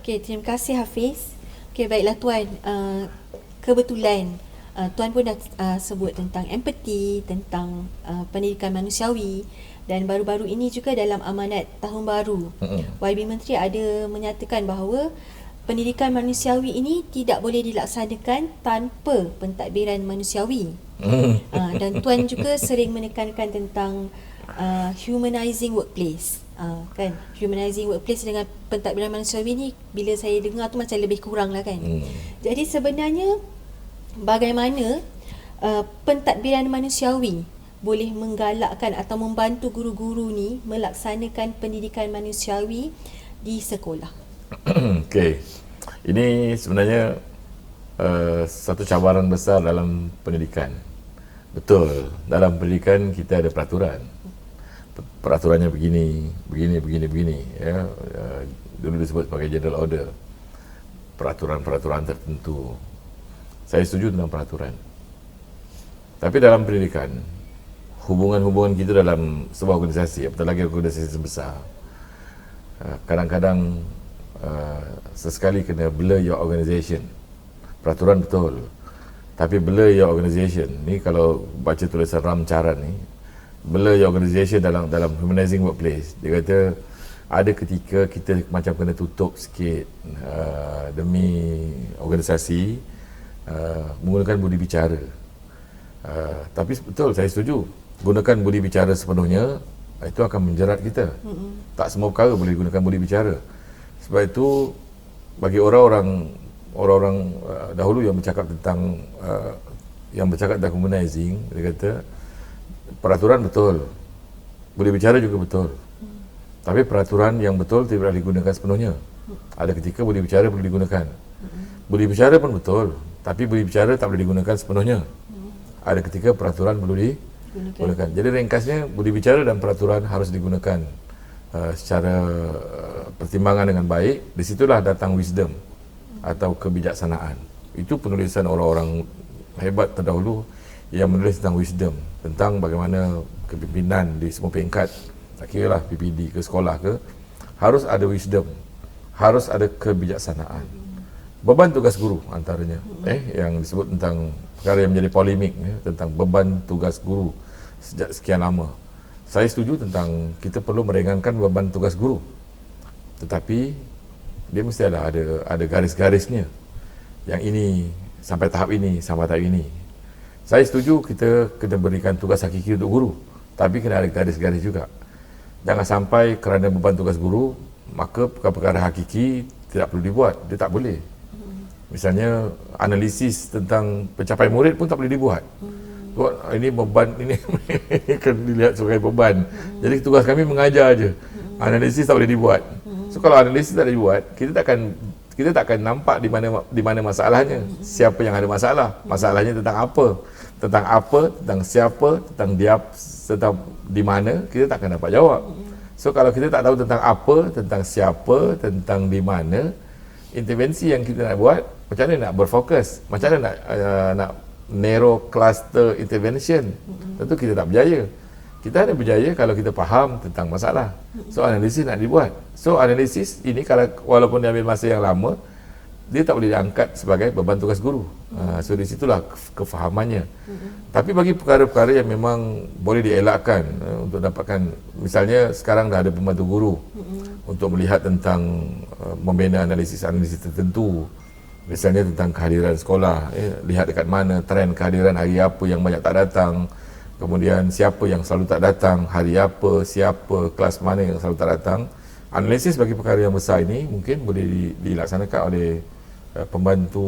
Okey, terima kasih Hafiz. Okey, baiklah Tuan. Kebetulan Tuan pun dah sebut tentang empathy, tentang pendidikan manusiawi, dan baru-baru ini juga dalam amanat tahun baru, YB Menteri ada menyatakan bahawa pendidikan manusiawi ini tidak boleh dilaksanakan tanpa pentadbiran manusiawi. Dan Tuan juga sering menekankan tentang humanizing workplace. Kan, humanizing workplace dengan pentadbiran manusiawi ni, bila saya dengar tu macam lebih kurang lah kan. Jadi sebenarnya bagaimana pentadbiran manusiawi boleh menggalakkan atau membantu guru-guru ni melaksanakan pendidikan manusiawi di sekolah? Okey, ini sebenarnya satu cabaran besar dalam pendidikan. Betul, dalam pendidikan kita ada peraturan. Peraturannya begini ya. Dulu disebut sebagai general order. Peraturan-peraturan tertentu. Saya setuju tentang peraturan. Tapi dalam pendidikan, hubungan-hubungan kita dalam sebuah organisasi, apatah lagi organisasi sebesar, kadang-kadang sesekali kena blur your organization. Peraturan betul, tapi blur your organization ni, kalau baca tulisan Ram Charan ni, blur your organization dalam humanizing workplace, dia kata ada ketika kita macam kena tutup sikit demi organisasi, menggunakan budi bicara. Tapi betul, saya setuju, gunakan budi bicara sepenuhnya, itu akan menjerat kita. Tak semua perkara boleh gunakan budi bicara. Sebab itu bagi orang-orang dahulu yang bercakap tentang humanizing, dia kata peraturan betul, boleh bicara juga betul, tapi peraturan yang betul tidak boleh digunakan sepenuhnya. Ada ketika boleh bicara perlu digunakan. Boleh bicara pun betul, tapi boleh bicara tak boleh digunakan sepenuhnya. Ada ketika peraturan perlu digunakan. Jadi ringkasnya, boleh bicara dan peraturan harus digunakan secara pertimbangan dengan baik. Di situlah datang wisdom atau kebijaksanaan. Itu penulisan orang-orang hebat terdahulu yang menulis tentang wisdom, tentang bagaimana kepimpinan di semua peringkat, tak kira lah PPD ke sekolah ke, harus ada wisdom, harus ada kebijaksanaan. Beban tugas guru antaranya, yang disebut tentang perkara yang menjadi polemik, tentang beban tugas guru sejak sekian lama. Saya setuju tentang kita perlu meringankan beban tugas guru, tetapi dia mesti ada garis-garisnya. Yang ini sampai tahap ini, sampai tahap ini. Saya setuju kita kena berikan tugas hakiki untuk guru, tapi kena ada garis-garis juga. Jangan sampai kerana beban tugas guru, maka perkara-perkara hakiki tidak perlu dibuat. Dia tak boleh. Misalnya analisis tentang pencapaian murid pun tak boleh dibuat. Ini beban, ini kena dilihat sebagai beban. Jadi tugas kami mengajar aja. Analisis tak boleh dibuat. So kalau analisis tak boleh dibuat, kita takkan nampak di mana masalahnya. Siapa yang ada masalah? Masalahnya tentang apa? Tentang siapa, tentang di mana, kita takkan dapat jawab. So kalau kita tak tahu tentang apa, tentang siapa, tentang di mana, intervensi yang kita nak buat, macam mana nak berfokus, macam mana nak narrow cluster intervention, tentu kita tak berjaya. Kita hanya berjaya kalau kita faham tentang masalah. So analisis nak dibuat. So analisis ini, kalau walaupun dia ambil masa yang lama, dia tak boleh diangkat sebagai beban tugas guru. So di situlah kefahamannya. Tapi bagi perkara-perkara yang memang boleh dielakkan untuk dapatkan, misalnya sekarang dah ada pembantu guru untuk melihat tentang membina analisis tertentu. Misalnya tentang kehadiran sekolah, lihat dekat mana trend kehadiran, hari apa yang banyak tak datang, kemudian siapa yang selalu tak datang, hari apa, siapa, kelas mana yang selalu tak datang. Analisis bagi perkara yang besar ini mungkin boleh dilaksanakan oleh pembantu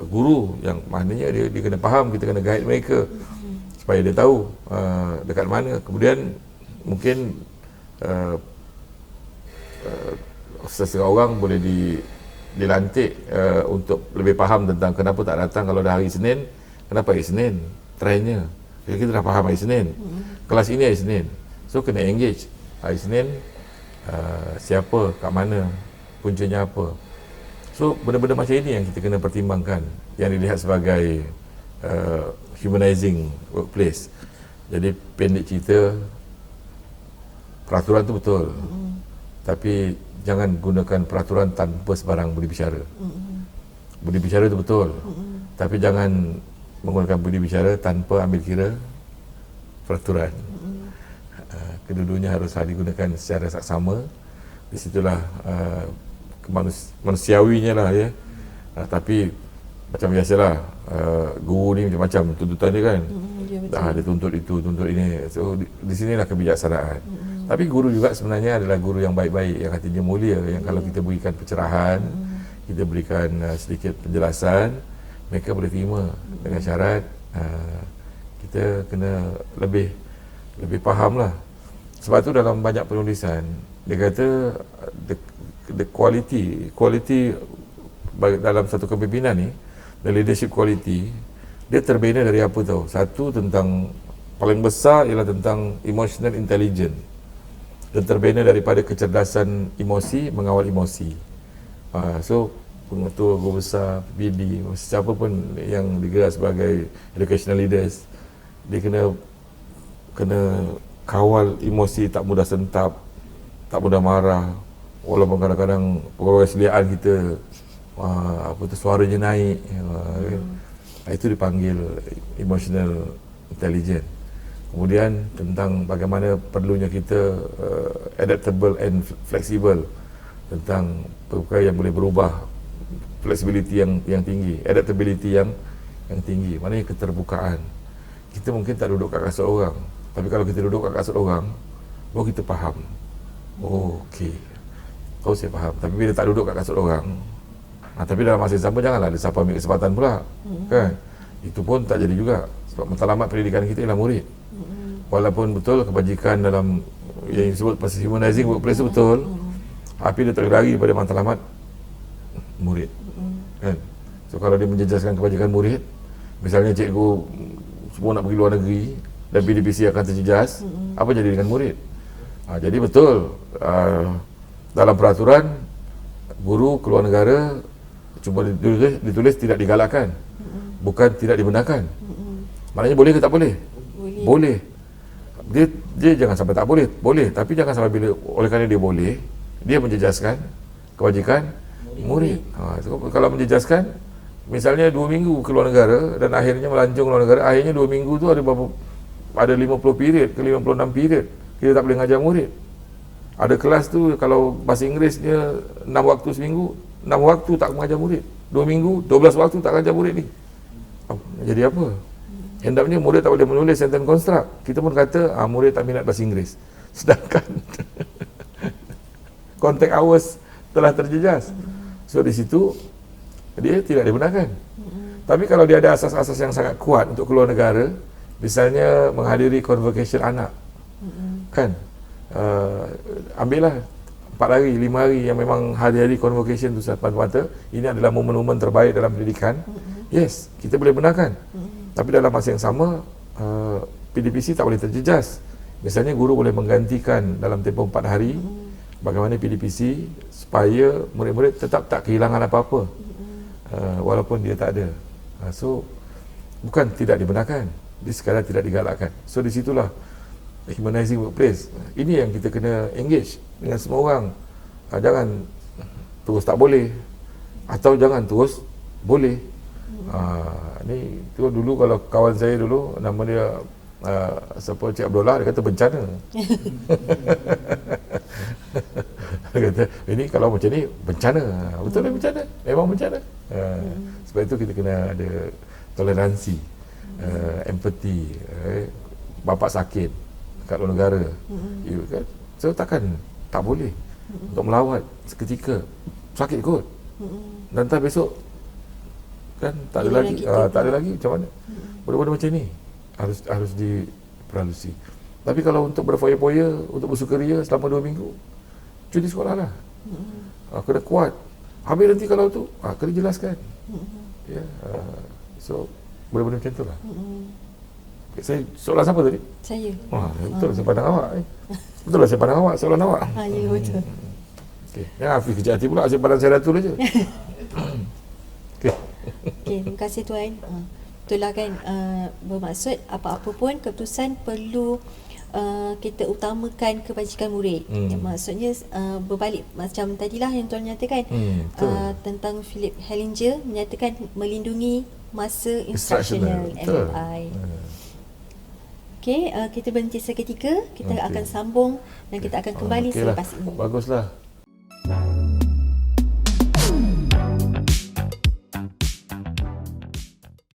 guru, yang maknanya dia kena faham, kita kena guide mereka supaya dia tahu dekat mana. Kemudian mungkin seseorang boleh dilantik untuk lebih faham tentang kenapa tak datang kalau dah hari Isnin, kenapa hari Isnin, trendnya. Jadi kita dah faham hari Isnin, kelas ini hari Isnin, so kena engage hari Isnin, siapa, kat mana, puncanya apa. So benda-benda macam ini yang kita kena pertimbangkan, yang dilihat sebagai humanizing workplace. Jadi pendek cerita, peraturan tu betul, Tapi jangan gunakan peraturan tanpa sebarang budi bicara. Budi bicara itu betul. Tapi jangan menggunakan budi bicara tanpa ambil kira peraturan. Kedua-duanya harus digunakan secara saksama. Di situlah manusiawinya lah ya. Tapi macam biasalah, guru ni macam-macam tuntutan dia kan. Dia tuntut itu, tuntut ini. So di sinilah kebijaksanaan. Tapi guru juga sebenarnya adalah guru yang baik-baik, yang hatinya mulia, yang kalau kita berikan pencerahan, kita berikan sedikit penjelasan, mereka boleh terima dengan syarat kita kena lebih faham lah. Sebab tu dalam banyak penulisan dia kata the quality dalam satu kepimpinan ni, the leadership quality, dia terbina dari apa tau? Satu, tentang paling besar ialah tentang emotional intelligence, dan terbina daripada kecerdasan emosi, mengawal emosi. So pengetua, guru besar, BD, siapa pun yang digerak sebagai educational leaders, dia kena kawal emosi, tak mudah sentap, tak mudah marah, walaupun kadang-kadang pegawai seliaan kita suaranya naik, itu dipanggil emotional intelligence. Kemudian tentang bagaimana perlunya kita adaptable and flexible, tentang perkara yang boleh berubah, flexibility yang tinggi, adaptability yang tinggi, maknanya keterbukaan. Kita mungkin tak duduk kat kasut orang, tapi kalau kita duduk kat kasut orang, baru kita faham. Oh, okey. Oh, saya faham. Tapi bila tak duduk kat kasut orang, tapi dalam masa yang sama janganlah ada siapa ambil kesempatan pula. Kan? Itu pun tak jadi juga. Sebab matlamat pendidikan kita ialah murid. Walaupun betul kebajikan dalam yang disebut pasal humanizing workplace itu betul, tapi dia terlari pada matlamat murid. Kan? So kalau dia menjejaskan kebajikan murid, misalnya cikgu semua nak pergi luar negeri dan PDPC akan terjejas, apa jadi dengan murid? Jadi betul, dalam peraturan guru keluar negara cuma ditulis tidak digalakkan, bukan tidak dibenarkan. Maknanya boleh ke tak boleh? Boleh. Dia jangan sampai tak boleh, boleh, tapi jangan sampai bila oleh kerana dia boleh, dia menjejaskan kewajikan murid. Kalau menjejaskan, misalnya 2 minggu keluar negara dan akhirnya melancong keluar negara, akhirnya 2 minggu tu ada 50 period ke 56 period kita tak boleh ngajar murid. Ada kelas tu kalau bahasa Inggerisnya 6 waktu seminggu, 6 waktu tak mengajar murid. 2 minggu, 12 waktu tak mengajar murid ni. Jadi apa? Hendaknya murid tak boleh menulis sentence construct. Kita pun kata murid tak minat bahasa Inggeris. Sedangkan contact hours telah terjejas. So di situ dia tidak dibenarkan. Tapi kalau dia ada asas-asas yang sangat kuat untuk keluar negara, misalnya menghadiri convocation anak, kan? Ambillah 4 hari, 5 hari yang memang hari-hari convocation tu semata-mata ini adalah momen-momen terbaik dalam pendidikan. Yes, kita boleh benarkan. Tapi dalam masa yang sama, PDPC tak boleh terjejas. Misalnya guru boleh menggantikan dalam tempoh 4 hari bagaimana PDPC supaya murid-murid tetap tak kehilangan apa-apa, walaupun dia tak ada. So bukan tidak dibenarkan, dia sekadar tidak digalakkan. So di situlah humanizing workplace. Ini yang kita kena engage dengan semua orang. Jangan terus tak boleh atau jangan terus boleh. Ni tu dulu kalau kawan saya dulu nama dia siapa, Cik Abdullah, dia kata bencana. Dia kata ini kalau macam ni bencana. Betul lah bencana. Memang bencana. Sebab itu kita kena ada toleransi, empathy. Bapa sakit kat luar negara, kan? So takkan tak boleh untuk melawat seketika, sakit kot, dan entah besok kan tak ada lagi, tak ada lagi, macam mana? Benda-benda macam ni harus diperhalusi. Tapi kalau untuk berfoya-foya, untuk bersukaria selama 2 minggu, cuti sekolah lah. Kena kuat. Habis nanti kalau tu kena jelaskan. Ya, so benda-benda macam tu lah. Soalan siapa tadi? Saya. Betul lah saya pandang awak. Betul lah saya pandang awak, soalan awak. Ya, betul. Okay. Yang Hafiz kejap hati pula, saya pandang saya Datul aja. Okay. Terima kasih Tuan. Itulah kan bermaksud apa-apa pun keputusan perlu kita utamakan kebajikan murid. Maksudnya berbalik macam tadilah yang Tuan nyatakan, tentang Philip Hellinger menyatakan melindungi masa instructional MFI. Okey, kita berhenti seketika, kita akan sambung dan kita akan kembali selepas ini. Baguslah.